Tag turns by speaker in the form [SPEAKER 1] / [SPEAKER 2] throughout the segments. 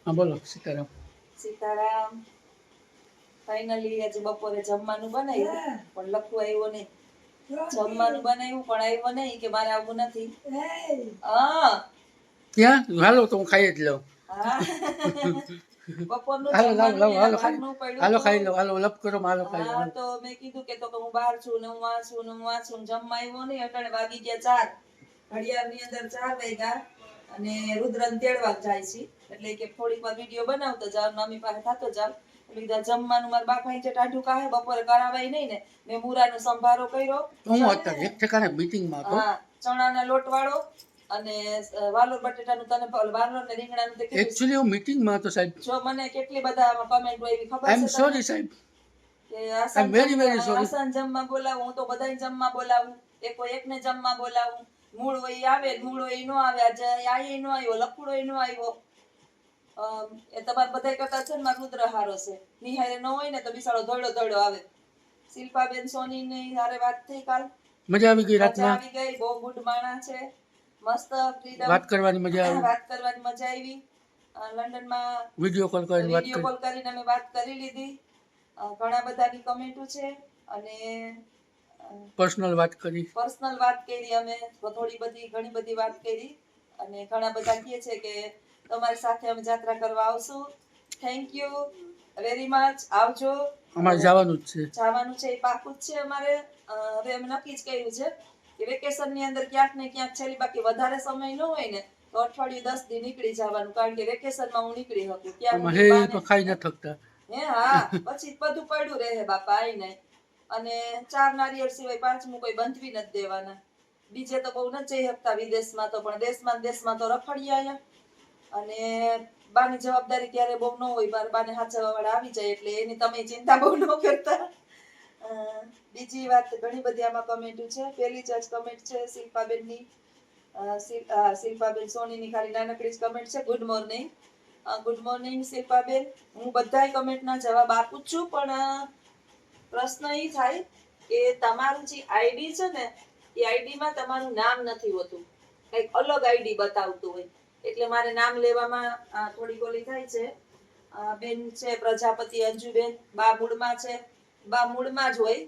[SPEAKER 1] હા બોલો સીતારામ.
[SPEAKER 2] સીતારામ. ફાઇનલી આજે બપોરે જમવાનું બનાવ્યું પણ લખવું આવ્યો નહીં. જમવાનું બનાવ્યું પણ આવ્યો નહીં કે મારે આવવું નથી. હા
[SPEAKER 1] ક્યાં હાલો તો હું ખાઈ જ લઉં.
[SPEAKER 2] હા બપોરનું
[SPEAKER 1] હાલો લાવો
[SPEAKER 2] જમવાનું
[SPEAKER 1] લાવો
[SPEAKER 2] એના
[SPEAKER 1] હાલો ખાઈ
[SPEAKER 2] ભાગનું પડ્યું
[SPEAKER 1] હાલો ખાઈ
[SPEAKER 2] હતું.
[SPEAKER 1] લો હાલો લપ કરો હાલો ખાઈ લો
[SPEAKER 2] હા
[SPEAKER 1] હાલો.
[SPEAKER 2] તો મેં કીધું કે તો હું બહાર છું ને હું આ છું ને હું આ છું ને જમવા આવ્યો નહીં. અટાણે વાગી ગયા 4. ઘડિયાળની અંદર 4 વાગ્યા અને રુદ્રને તેડવા જાય છે એટલે કે થોડીક વાર વિડીયો બનાવતો જાવ મમ્મી પાસે થતો જાવ. લીધા જમવાનું મારા બાપા જે ટાઢું કાહે બપોરે કરાવાય નહીં ને મેં મુરાનો સંભારો કર્યો.
[SPEAKER 1] હું અત્યારે એક ઠેકાણે મીટિંગમાં હતો.
[SPEAKER 2] હા ચણાના લોટ વાળો અને વાલોર બટેટાનું તને વાલોર ને રીંગણાનું તે કીધું.
[SPEAKER 1] એકચ્યુઅલી હું મીટિંગમાં હતો સાહેબ.
[SPEAKER 2] જો મને કેટલી બધા કમેન્ટ હોય એવી ખબર
[SPEAKER 1] આઈ એમ
[SPEAKER 2] છે
[SPEAKER 1] સોરી સાહેબ.
[SPEAKER 2] કે
[SPEAKER 1] આઈ એમ વેરી વેરી સોરી.
[SPEAKER 2] આસાન જમવા બોલાવું હું તો બધાને જમવા બોલાવું એકને જમવા બોલાવું. મૂળ હોય આવે મૂળ હોય નો આવે આજે આય નો આવ્યો લખુડો નો આવ્યો. એ તમારે બધા કરતા છે ને મારો રુદ્ર હારો છે. નિહારે ન હોય ને તો બિસાડો ધોડો આવે. શિલ્પાબેન સોની ની હારે વાત થઈ કાલ.
[SPEAKER 1] મજા આવી ગઈ રાતના.
[SPEAKER 2] મજા આવી ગઈ બહુ ગુડ માણસ છે. મસ્ત ફ્રીડમ
[SPEAKER 1] વાત કરવાની મજા આવી.
[SPEAKER 2] વાત કરવાની મજા આવી. લંડનમાં
[SPEAKER 1] વિડિયો કોલ કરીને વાત
[SPEAKER 2] વિડિયો કોલ કરીને અમે વાત કરી લીધી. ઘણા બધાની કમેન્ટો છે અને
[SPEAKER 1] પર્સનલ વાત કરી
[SPEAKER 2] અમે ઘણી બધી વાત કરી અને ઘણા બધા કહે છે કે તમારી સાથે અમે જાત્રા કરવા આવશું. Thank you very much. આવજો.
[SPEAKER 1] અમારે જવાનું
[SPEAKER 2] છે એ પાકું જ છે અમારે. હવે અમે નક્કી જ કર્યું છે કે વેકેશન ની અંદર ક્યાંક ને ક્યાંક છેલ્લી બાકી વધારે સમય ન હોય ને તો અઠવાડિયું 10 દી નીકળી જવાનું કારણ કે વેકેશનમાં હું નીકળી શકું
[SPEAKER 1] ત્યાં ખાઈ ન થકતા.
[SPEAKER 2] હા પછી બધું પડ્યું રહે બાપા આઈને. અને 4 નારિયેળ સિવાય 5મું કોઈ બંધવી નથી દેવાના. બીજે તો બહુ ન જઈ શકતા વિદેશમાં તો પણ દેશમાં તો રખડીએ આયા. અને બાની જવાબદારી ત્યારે બહુ ન હોય મારા બાને હાચવવા વાળા આવી જાય એટલે એની તમે ચિંતા બહુ ન કરતા. બીજી વાત ઘણી બધી આમાં કમેન્ટ છે. પહેલી જ કમેન્ટ છે શિલ્પાબેનની. શિલ્પાબેન સોનીની ખાલી નાનકડી જ કમેન્ટ છે ગુડ મોર્નિંગ. ગુડ મોર્નિંગ શિલ્પાબેન. હું બધાય કમેન્ટના જવાબ આપું છું પણ પ્રશ્ન એ થાય કે તમારું જે આઈડી છે ને એ આઈડીમાં તમારું નામ નથી હોતું. કંઈક અલગ આઈડી બતાવતું હોય એટલે મારે નામ લેવામાં થોડી ઓલી થાય છે. બેન છે પ્રજાપતિ અંજુબેન. બા મૂળમાં છે. બા મૂળમાં જ હોય.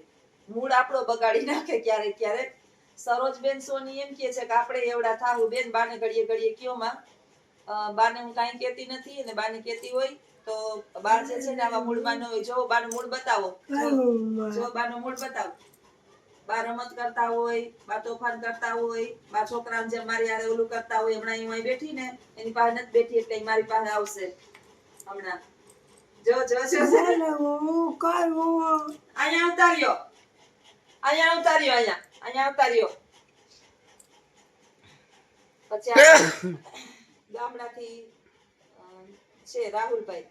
[SPEAKER 2] મૂળ આપણો બગાડી નાખે ક્યારેક. સરોજબેન સોની એમ કહે છે કે આપણે એવડા થાવું બેન બાને ઘડીએ કયો માં. બાને હું કાંઈ કહેતી નથી અને બાને કહેતી હોય તો બા જે છે ને આવા મૂળમાં ન હોય. જો બાનું મૂળ બતાવો. જો બાનું મૂળ બતાવો. બા રમત કરતા હોય, બા તોફાન કરતા હોય, બા છોકરાને જેમ મારી હારે ઓલું કરતા હોય. હમણાં હું અહીં બેઠી ને એની પાસે નથી બેઠી એટલે મારી પાસે આવશે હમણાં. જો અહીંયા ઉતાર્યો. પછી ગામડાથી છે રાહુલભાઈ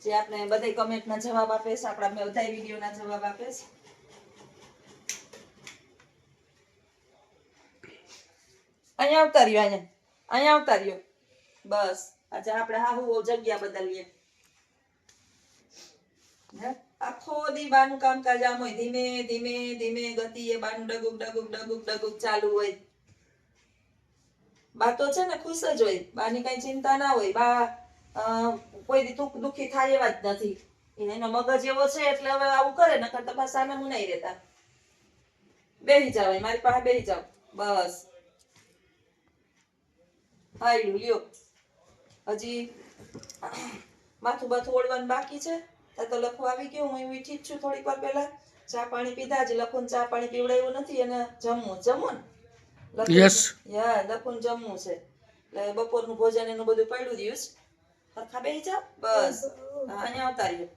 [SPEAKER 2] જે આપણે બધા કમેન્ટના જવાબ આપે છે. આપણા બધા વિડીયોના જવાબ આપે છે. અહીંયા ઉતાર્યો. બસ આજે આપણે હાહુ જગ્યા બદલીએ. આખો દી બાનું કામકાજ આમ હોય ધીમે ગતિએ બાનું ડગુક ચાલુ હોય. બા તો છે ને ખુશ જ હોય. બાની કઈ ચિંતા ના હોય. બા કોઈ દી દુઃખી થાય એવા જ નથી. એનો મગજ એવો છે એટલે હવે આવું કરે નકર તો પાછા સાના મું નહીં રહેતા. બેહી જાવ મારી પાસે બેહી જાવ બસ. હાયલું લ્યો. હજી માથું બાથું ઓળવાનું બાકી છે. તો લખવા આવી ગયું. હું ઠીક છું. થોડીક વાર પહેલા ચા પાણી પીધા. હજી લખું ચા પાણી પીવડાવ્યું નથી અને જમવું ને લખું જમવું છે એટલે બપોરનું ભોજન એનું બધું પડ્યું રહ્યું. હરખા બેહી જાવ બસ. અહીંયા આવતા રહ્યો.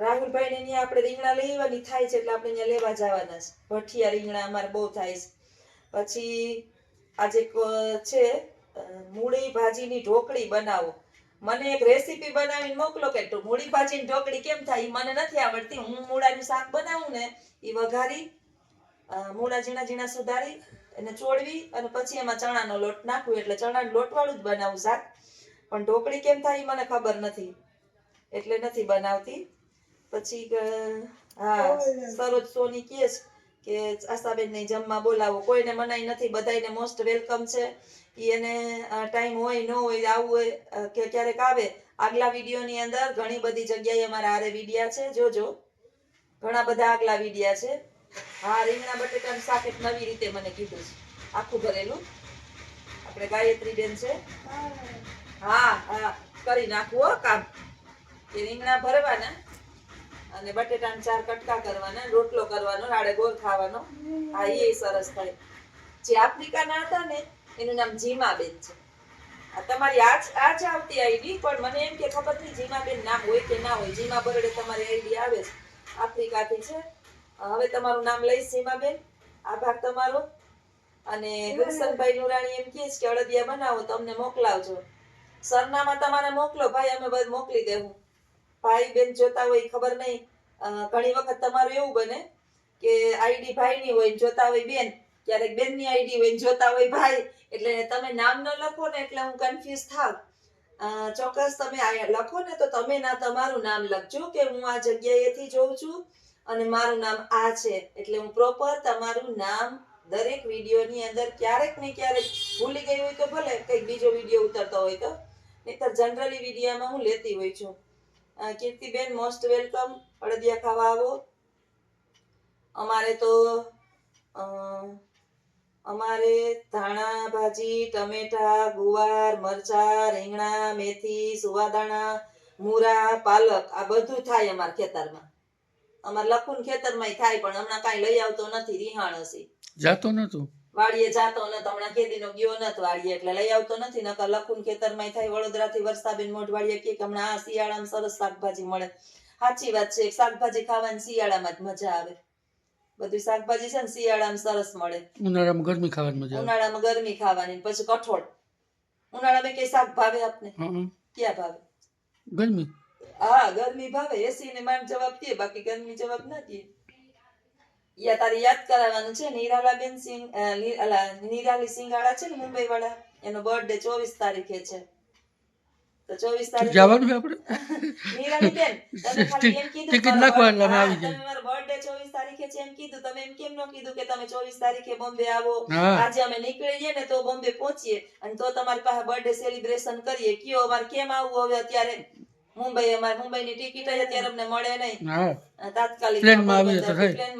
[SPEAKER 2] રાહુલભાઈ ને ત્યાં આપણે રીંગણા લેવાની થાય છે એટલે આપણે ત્યાં લેવા જવાના છે. ભઠિયા રીંગણા અમારે બહુ થાય છે. પછી આજે છે મૂળી ભાજીની ઢોકળી બનાવો. મને એક રેસીપી બનાવીને મોકલો કે મૂળી ભાજીની ઢોકળી કેમ થાય મને નથી આવડતી. હું મૂળાનું શાક બનાવું ને એ વઘારી મૂળા ઝીણા સુધારી એને ચોળવી અને પછી એમાં ચણાનો લોટ નાખું એટલે ચણાનો લોટ વાળું જ બનાવું શાક. પણ ઢોકળી કેમ થાય મને ખબર નથી એટલે નથી બનાવતી. પછી સરોજ સોની કહે કે આશાબેનને જમવા બોલાવો. કોઈને મનાઈ નથી, બધાયને મોસ્ટ વેલકમ છે. ઈ એને ટાઈમ હોય ન હોય આવવું હોય કે ક્યારેક આવે. આગલા વિડીયોની અંદર ઘણી બધી જગ્યાએ અમારા હારે વિડિયા છે, જોજો. ઘણા બધા આગલા વિડિયા છે. હા, રીંગણા બટેટાનું શાક એક નવી રીતે મને કીધું છે, આખું ભરેલું. આપણે ગાયત્રીબેન છે. હા હા, કરી નાખવું હો કામ. કે રીંગણા ભરવાના અને બટેટાના 4 કટકા કરવાના, રોટલો કરવાનો, રાડે ગોળ ખાવાનો. હા, એ સરસ થાય. જે આફ્રિકાના હતા ને એનું નામ જીમાબેન છે. આ તમારી આજ આવતી આઈડી, પણ મને એમ કે ખબર નહીં જીમાબેન નામ હોય કે ના હોય. જીમા બરડે તમારી આઈડી આવે છે, આફ્રિકાથી છે. હવે તમારું નામ લઈશ જીમાબેન, આભાર તમારો. અને ગુલશનભાઈ નુરાણી એમ કહે છે કે અળદિયા બનાવો તો અમને મોકલાવજો. સરનામા તમારે મોકલો ભાઈ, અમે બધું મોકલી દેવું. ભાઈ બેન જોતા હોય ખબર નહીં. ઘણી વખત તમારું એવું બને કે આઈડી ભાઈની હોય જોતા હોય બેન, ક્યારેક બેનની આઈડી હોય જોતા હોય ભાઈ. એટલે તમે નામ ન લખો ને એટલે હું કન્ફ્યુઝ થાવ. ચોક્કસ તમે લખો ને તો તમે તમારું નામ લખજો કે હું આ જગ્યાએથી જોઉં છું અને મારું નામ આ છે. એટલે હું પ્રોપર તમારું નામ દરેક વિડીયોની અંદર ક્યારેક ને ક્યારેક ભૂલી ગઈ હોય તો ભલે કંઈક બીજો વિડીયો ઉતરતો હોય તો, નહીતર જનરલી વિડીયોમાં હું લેતી હોય છું. કીર્તિબેન મોસ્ટ વેલકમ, અડદિયા ખાવા આવો. અમારે ધાણા ભાજી, ટમેટા, ગુવાર, મરચા, રીંગણા, મેથી, સુવાદાણા, મૂરા, પાલક આ બધું થાય અમારા ખેતરમાં. અમાર લખુન ખેતરમાંય થાય, પણ હમણાં કાંઈ લઈ આવતો નથી, રિહાણ હશે.
[SPEAKER 1] જાતો નતો
[SPEAKER 2] વાડીએ જાતો નતો, હમણાં કેદીનો ગયો નતો વાડીએ, એટલે લઈ આવતો નથી. નકર લખુન ખેતરમાંય થાય. વડોદરાથી વર્ષાબેન મોઢવાડીએ કે હમણાં આ શિયાળામાં સરસ શાકભાજી મળે. સાચી વાત છે, શાકભાજી ખાવાની શિયાળામાં જ મજા આવે. બધી શાકભાજી છે ને શિયાળામાં સરસ મળે.
[SPEAKER 1] ઉનાળામાં ગરમી ખાવાની મજા આવે.
[SPEAKER 2] ઉનાળામાં ગરમી ખાવાની, પછી કઠોળ. ઉનાળામાં કઈ શાક ભાવે આપને? ક્યાં ભાવે?
[SPEAKER 1] ગરમી.
[SPEAKER 2] હા, ગરમી ભાવે. એસી ને માંડ જવાબ દે, બાકી ગરમી જવાબ ના દે. યા તારે યાદ કરાવવાનું છે, નિરાલાબેન નિરાલી સિંગાળા છે ને મુંબઈ વાળા, એનો બર્થડે 24 તારીખે છે. તો 24 તારીખે
[SPEAKER 1] જવાનું છે આપણે.
[SPEAKER 2] નિરાલીબેન તમે ખાલી એમ કીધું
[SPEAKER 1] ટિકિટ નાખવા એટલે અમે આવી
[SPEAKER 2] તમે મારો બર્થડે 24 તારીખે છે એમ કીધું. તમે એમ કેમ ન કીધું કે તમે 24 તારીખે બોમ્બે આવો? આજે અમે નીકળીએ ને તો બોમ્બે પહોંચીએ અને તો તમારી પાસે બર્થડે સેલિબ્રેશન કરીએ. કયો અમારે કેમ આવવું હવે અત્યારે મુંબઈ? અમારે મુંબઈની ટિકિટ અત્યારે અમને મળે નહીં. તાત્કાલિક પ્લેનમાં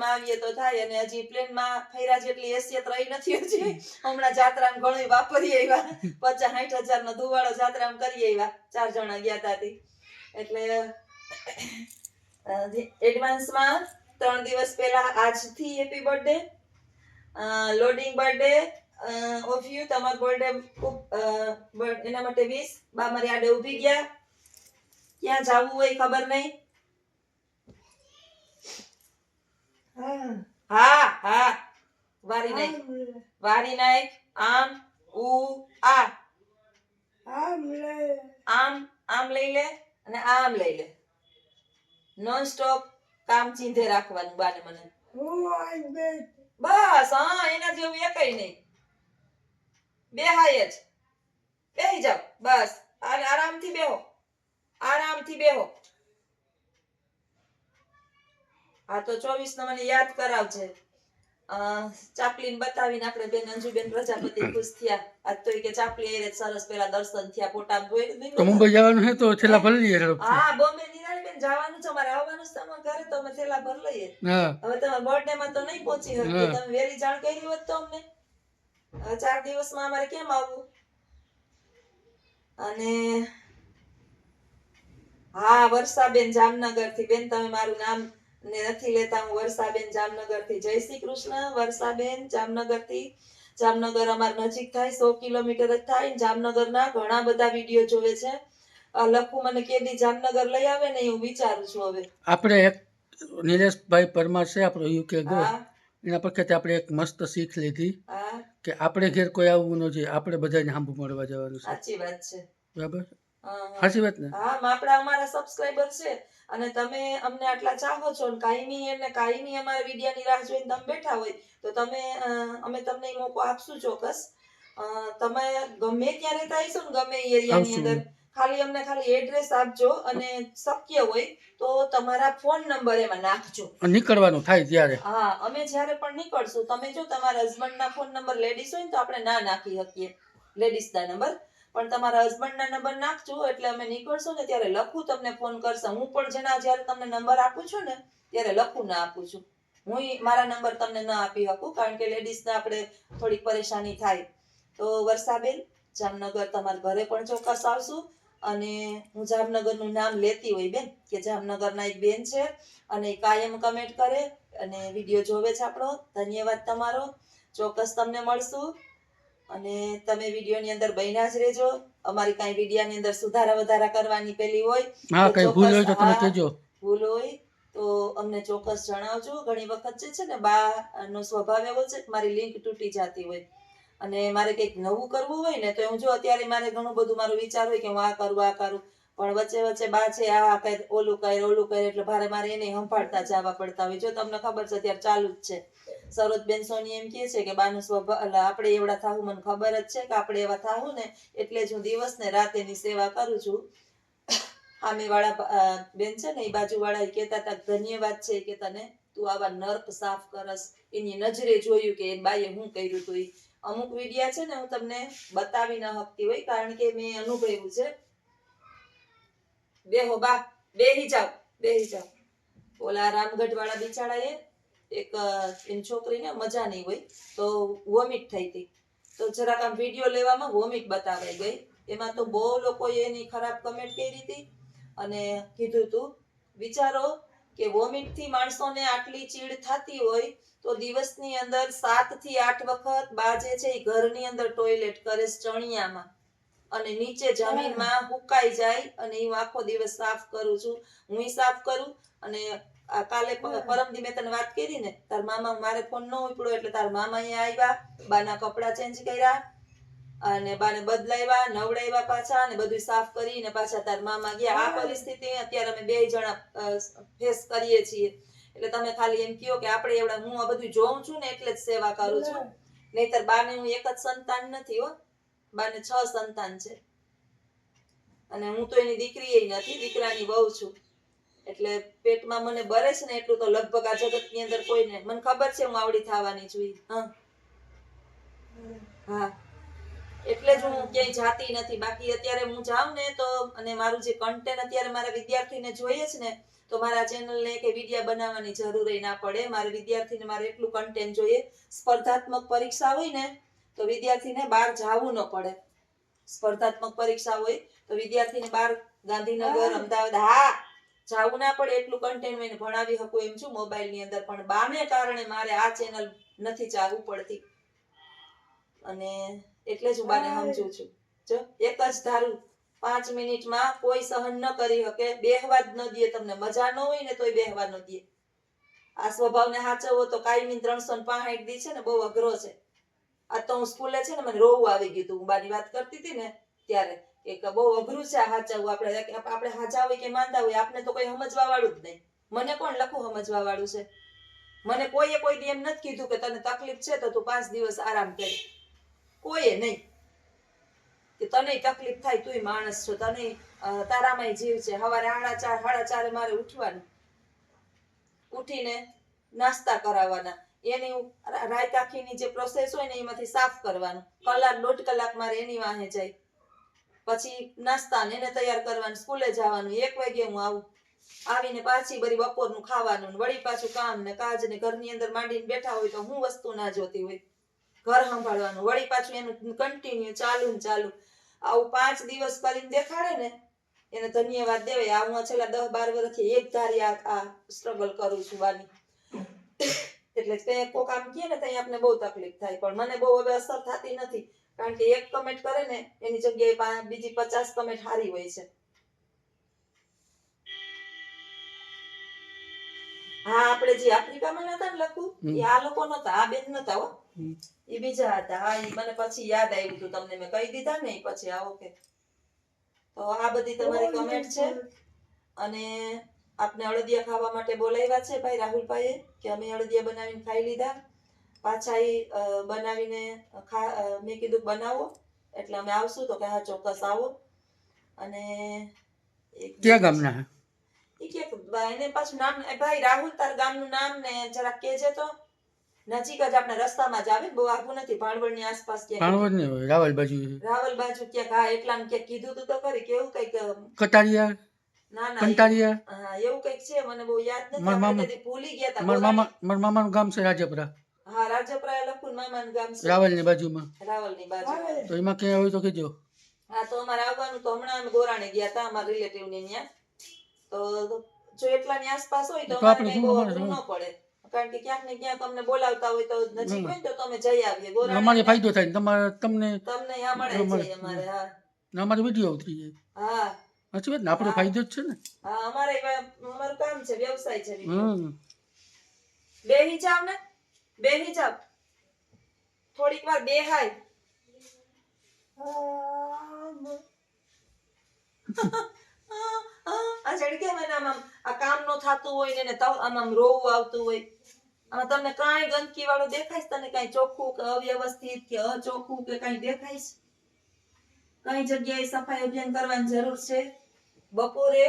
[SPEAKER 2] આવીએ તો થાય. અને હજી પ્લેનમાં ફેરા જેટલી હેસિયત રહી નથી હજી. હમણાં જાત્રામાં ઘણું વાપરી આવ્યા, 50-60 હજારનો ધુવાળો જાત્રામાં કરી આવ્યા. 4 જણા ગયા હતા. એટલે એડવાન્સમાં 3 દિવસ પહેલા આજથી happy birthday, loading birthday of you. તમારો બર્થડે ખૂબ એના માટે 20 બા મારી આડે ઊભી ગયા. ક્યાં જવું હોય ખબર નહીં. હા હા, વારી નાખ. આમ આ આમ લઈ લે અને આમ લઈ લે. નોન સ્ટોપ કામ ચીંધે રાખવાનું બાને મને. બસ હા, એના જેવું એકઈ નહીં. બેહાય જ, બેહી જાવ બસ. આરામથી બેહો, આરામથી બેહો. હા, તો 24 મને યાદ કરાવજે. ચાપલીને બતાવીને આપણે બેન અંજુબેન પ્રજાપતિ ખુશ થયા. આજ તો કે ચાપલી એ સરસ પેલા દર્શન થયા, ફોટા જોઈ.
[SPEAKER 1] તો મુંબઈ જવાનું છે તો થેલા ભરી લઈએ.
[SPEAKER 2] હા, બોમ્બે નિરાલીબેન જવાનું છે અમારે, આવવાનું છે તમારા ઘરે, તો અમે થેલા ભરી લઈએ. હવે તમારા બર્થડે માં તો નહીં પહોંચી શકીએ. તમે વહેલી જાણ કરી હોત તો અમને. 4 દિવસમાં અમારે કેમ આવવું? અને હા, વર્ષાબેન જામનગર થી. બેન તમે મારું નામ ને નથી લેતા. હું વર્ષાબેન જામનગર થી. જય શ્રી કૃષ્ણ વર્ષાબેન જામનગર થી. જામનગર અમાર નજીક થાય, 100 કિલોમીટર જ થાય. જામનગર ના ઘણા બધા વિડીયો જોવે છે. લખું મને કેદી જામનગર લઈ આવે ને હું વિચારું છું. હવે
[SPEAKER 1] આપણે એક નિલેશભાઈ પરમાર છે આપણો યુકે ગો, એના પરથી આપણે એક મસ્ત શીખ લીધી કે આપણે ઘેર કોઈ આવવું ન જોઈએ, આપણે બધાને હાંભું મળવા જવાનું છે.
[SPEAKER 2] સાચી વાત છે.
[SPEAKER 1] બરાબર, સાચી વાત ને?
[SPEAKER 2] હા, આપણા અમારા સબસ્ક્રાઇબર છે અને તમે અમને આટલા ચાહો છો ને કાયમી અમારા વિડિયાની રાહ જોઈને તમે બેઠા હોય તો અમે તમને મોકો આપશું ચોક્કસ. તમે ગમે ત્યાં રહેતા હશો ને ગમે એરિયાની
[SPEAKER 1] આવશું.
[SPEAKER 2] અંદર ખાલી એડ્રેસ આપજો અને શક્ય હોય તો તમારા ફોન નંબર એમાં નાખજો.
[SPEAKER 1] નીકળવાનું થાય ત્યારે.
[SPEAKER 2] હા, અમે જ્યારે પણ નીકળશું તમે જો તમારા હસબન્ડના ફોન નંબર લેડીઝ હોય ને તો આપણે ના નાખી શકીએ લેડીઝના નંબર, પણ તમારા હસબન્ડના નંબર નાખજો એટલે અમે નીકળશું ને ત્યારે લખું તમને ફોન કરશે. હું પણ જ્યારે તમને નંબર આપું છું ને ત્યારે લખું ના આપું છું. હું મારા નંબર તમને ના આપી શકું કારણ કે લેડીઝને આપણે થોડીક પરેશાની થાય. તો વર્ષાબેન, જામનગર તમારા ઘરે પણ ચોક્કસ આવશું. અને હું જામનગરનું નામ લેતી હોય બેન કે જામનગરના એક બેન છે અને કાયમ કમેન્ટ કરે અને વિડીયો જોવે છે આપણો. ધન્યવાદ તમારો. ચોક્કસ તમને મળશું અને તમે વિડીયોની અંદર બન્યા જ રહેજો. અમારી કાંઈ વિડીયાની અંદર સુધારા વધારા કરવાની પેલી હોય
[SPEAKER 1] હા, કઈ ભૂલ હોય તો તમે
[SPEAKER 2] હા,
[SPEAKER 1] કહેજો.
[SPEAKER 2] ભૂલ હોય તો અમને ચોક્કસ જણાવજો. ઘણી વખત જે છે ને બા નો સ્વભાવ એવો છે કે મારી લિંક તૂટી જતી હોય અને મારે કંઈક નવું કરવું હોય ને તો હું જો અત્યારે મારે ઘણું બધું મારું વિચાર હોય કે હું આ કરું પણ વચ્ચે વચ્ચે બા છે આ કઈ ઓલું કરે એટલે મારે એને સંભાળતા જવા પડતા હોય. જો તમને ખબર છે અત્યારે ચાલુ જ છે. સરોજબેન સોની એમ કહે છે કે બાનું સ્વભાવ આપણે એવડા થાવું, મને ખબર જ છે કે આપણે એવા થાવું ને એટલે જ હું દિવસ ને રાત એની સેવા કરું છું. સામેવાળા બેન છે ને એ બાજુવાળા કહેતા હતા ધન્યવાદ છે કે તને તું આવા નર્ક સાફ કરસ. એની નજરે જોયું કે એ બાઈએ હું કર્યું હતું. અમુક વિડિયા છે ને હું તમને બતાવી ન શકતી હોય કારણ કે મેં અનુભવ્યું છે. બેહો બા, બેહી જાવ. ઓલા રામગઢ વાળા બિચારાએ એક એની છોકરીને મજા નહીં હોય તો વોમિટ થઈ હતી તો જરાક આમ વિડીયો લેવામાં વોમિટ બતાવાઈ ગઈ. એમાં તો બહુ લોકોએ એની ખરાબ કમેન્ટ કરી હતી અને કીધું તું વિચારો કે વોમિટ થી માણસોને આટલી ચીડ થતી હોય તો દિવસની અંદર 7 થી 8 વખત બા જે છે એ ઘરની અંદર ટોયલેટ કરે ચણિયામાં અને નીચે જમીનમાં હુકાઈ જાય અને હું આખો દિવસ સાફ કરું છું. હું સાફ કરું અને કાલે પરમ દી મેં તને વાત કરી ને તાર મામા મારે ફોન ન ઉપડ્યો એટલે તાર મામા અહીંયા આવ્યા, બાના કપડા ચેન્જ કર્યા અને બાને બદલાવ્યા, નવડાવ્યા પાછા અને બધું સાફ કરીને પાછા તાર મામા ગયા. આ પરિસ્થિતિ અત્યારે અમે 2 જણા ફેસ કરીએ છીએ. એટલે તમે ખાલી એમ કહો કે આપણે એવડા હું આ બધું જોઉં છું ને એટલે જ સેવા કરું છું. નહીતર બાને હું એક જ સંતાન નથી હો, બાને 6 સંતાન છે અને હું તો એની દીકરી નથી, દીકરાની વહુ છું. એટલે પેટમાં મને બરે છે ને એટલું તો લગભગ આ જગતની અંદર કોઈને મને ખબર છે હું આવડી થવાની છું. હા, એટલે જ હું ક્યાંય જાતી નથી. બાકી અત્યારે હું જાઉં ને તો અને મારું જે કન્ટેન્ટ અત્યારે મારા વિદ્યાર્થીને જોઈએ છે ને તો મારા ચેનલને કે વિડિયા બનાવવાની જરૂર ના પડે. મારા વિદ્યાર્થીને મારે એટલું કન્ટેન્ટ જોઈએ. સ્પર્ધાત્મક પરીક્ષા હોય ને તો વિદ્યાર્થીને બહાર જવું ન પડે. સ્પર્ધાત્મક પરીક્ષા હોય તો વિદ્યાર્થીને બહાર ગાંધીનગર, અમદાવાદ જવું ના પડે. એટલું કન્ટેન્ટ એને ભણાવી શકું એમ છું મોબાઈલની અંદર. પણ બાને કારણે મારે આ ચેનલ નથી ચાલવું પડતી અને એટલે જ હું બાને સમજુ છું. જો એક જ ધારું 5 મિનિટમાં કોઈ સહન ન કરી શકે, બેહવા જ ન દે. તમને મજા ન હોય ને તોય બેહવા ન દે. આ સ્વભાવને સાચવવો તો કાયમી 365 દી છે ને બહુ અઘરો છે. આ તો હું સ્કૂલે છે ને મને રોવું આવી ગયું હતું. હું બાની વાત કરતી હતી ને ત્યારે કે બહુ અઘરું છે આ સાચવવું. આપણે હાચા હોય કે માંદા હોય આપને તો કોઈ સમજવા વાળું જ નહીં. મને કોણ લખું સમજવા વાળું છે? મને કોઈ દી એમ નથી કીધું કે તને તકલીફ છે તો તું 5 દિવસ આરામ કર. કોઈએ નહીં કે તને તકલીફ થાય, તુંય માણસ છો, તને તારામાંય જીવ છે. સવારે 4:30 મારે ઉઠવાનું, ઉઠીને નાસ્તા કરાવવાના, એની રાત આખીની જે પ્રોસેસ હોય ને એમાંથી સાફ કરવાનું. 1-1.5 કલાક મારે એની વાહે જાય. પછી નાસ્તા ને એને તૈયાર કરવાનું, સ્કૂલે જવાનું. 1 વાગે હું આવીને પાછી બરી બપોરનું ખાવાનું, વળી પાછું કામ ને કાજ ને ઘરની અંદર માંડીને બેઠા હોય તો હું વસ્તુ ના જોતી હોય, ઘર સંભાળવાનું, વળી પાછું એનું કન્ટિન્યુ ચાલુ. આવું 5 દિવસ કરીને દેખાડે ને એને ધન્યવાદ દેવાય. આ હું છેલ્લા 10-12 વર્ષથી એક ધારી આ સ્ટ્રગલ કરું છું વાની. એટલે તે કોક આમ કહે ને ત્યાં આપણે બહુ તકલીફ થાય પણ મને બહુ હવે અસર થતી નથી કારણ કે એક કમેન્ટ કરે ને એની જગ્યાએ બીજી 50 કમેન્ટ સારી હોય છે. હા, આપણે જે આફ્રિકામાં નતા ને લખું એ આ લોકો નતા, આ બેન નતા હો, એ બીજા હતા. હા, એ મને પછી યાદ આવ્યું હતું, તમને મેં કહી દીધા ને પછી. આ ઓકે, તો આ બધી તમારી કમેન્ટ છે અને આપને અળદિયા ખાવા માટે બોલાવ્યા છે ભાઈ રાહુલભાઈએ કે અમે અળદિયા બનાવીને ખાઈ લીધા. પાછા ઈ બનાવીને મેં કીધું બનાવો એટલે અમે આવશું તો કે હા ચોક્કસ આવો. અને
[SPEAKER 1] ક્યાં ગામના હે?
[SPEAKER 2] ઈ કે એને પાછું નામ ભાઈ રાહુલ તાર ગામનું નામ ને જરાક કહેજે તો. નજીક જ આપણે રસ્તામાં જ આવે, બહુ આગું નથી, ભાણવડની આસપાસ ક્યાંક.
[SPEAKER 1] ભાણવડ નહીં હોય, રાવલ બાજુ.
[SPEAKER 2] રાવલ બાજુ ક્યાંક, હા એટલાને ક્યાંક કીધું તું તો ખરી, કેવું કઈક
[SPEAKER 1] કટારિયા,
[SPEAKER 2] ના ના
[SPEAKER 1] કંટારિયા.
[SPEAKER 2] હા એવું કઈક છે, મને બહુ યાદ નથી,
[SPEAKER 1] મારા
[SPEAKER 2] આપણે
[SPEAKER 1] મામા,
[SPEAKER 2] કદી ભૂલી ગયા તા.
[SPEAKER 1] મારા મામાનું ગામ છે રાજપરા.
[SPEAKER 2] હા રાજપરા લખુન મામાનું ગામ છે,
[SPEAKER 1] રાવલની બાજુમાં.
[SPEAKER 2] રાવલની બાજુ.
[SPEAKER 1] તો એમાં ક્યાં હોય તો કહેજો.
[SPEAKER 2] હા તો અમારે આવવાનું તો હમણાં અમે ગોરાણે ગયા હતા અમારા રિલેટિવ ને ત્યાં. તો જો એટલાની આસપાસ હોય તો આપણે કઈ બહુ અઘરું ન પડે, કારણ કે ક્યાંક ને ક્યાંક અમને બોલાવતા હોય તો નજીક હોય તો તમે જઈ આવીએ. ગોરાણે
[SPEAKER 1] અમારે ફાયદો થાય, તમારે તમને
[SPEAKER 2] આ મળે છે અમારે. હા
[SPEAKER 1] અમારે વિડીયો ઉતરી જાય.
[SPEAKER 2] હા
[SPEAKER 1] સાચી વાત ને, આપણો ફાયદો જ છે ને.
[SPEAKER 2] હા અમારું કામ છે, વ્યવસાય છે. બેહી જાવ ને, બેહી જાવ, થોડીક વાર બેહાય. આ જણ કે મને આમ આ કામ નો થાતું હોય ને આમ રોવું આવતું હોય. આમાં તમને કાંઈ ગંદકી વાળું દેખાય છે? તને કાંઈ ચોખ્ખું કે અવ્યવસ્થિત કે અચોખ્ખું કે કાંઈ દેખાય છે? કઈ જગ્યાએ સફાઈ અભિયાન કરવાની જરૂર છે? બપોરે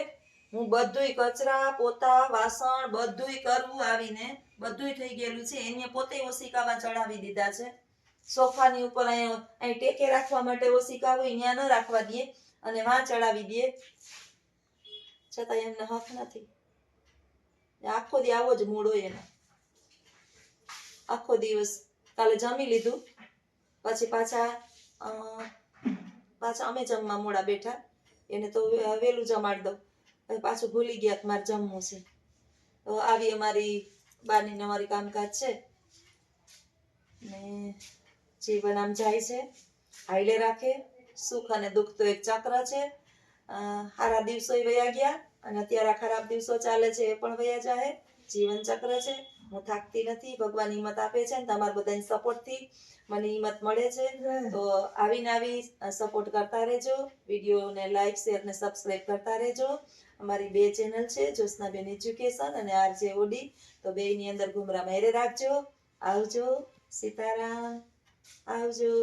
[SPEAKER 2] હું બધુંય કચરા પોતા વાસણ બધુંય કરવું આવીને, બધુંય થઈ ગયેલું છે. એને પોતે ઓશિકામાં ચડાવી દીધા છે. સોફાની ઉપર અહીં ટેકે રાખવા માટે ઓશિકા હોય ત્યાં ન રાખવા દે અને વાં ચડાવી દે, છતાં એમને હક નથી. આખો દી આવો જ મૂડ હોય એનો, આખો દિવસ. કાલે જમી લીધું પછી પાછા અમે જમવા મોડા બેઠા, એને તો વહેલું જમાડ દઉં, પાછું ભૂલી ગયા કે મારે જમવું છે. તો આવી અમારી બાની અમારી કામકાજ છે ને જીવન આમ જાય છે, હાઈલે રાખે. સુખ અને દુઃખ તો એક ચક્ર છે. સારા દિવસો વયા ગયા અને અત્યારે ખરાબ દિવસો ચાલે છે, એ પણ વયા જાય. જીવન ચક્ર છે. હું થાકતી નથી, ભગવાન હિંમત આપે છે, તમારા બધાની સપોર્ટ થી મને હિંમત મળે છે. તો આવીને આવી સપોર્ટ કરતા રહેજો, વિડીયોને લાઈક શેર ને સબસ્ક્રાઇબ કરતા રહેજો. અમારી 2 ચેનલ છે, જ્યોત્સનાબેન એજ્યુકેશન અને આરજે ઓડી. તો બેયની અંદર ઘુમરા મેરે રાખજો. આવજો, સીતારામ, આવજો.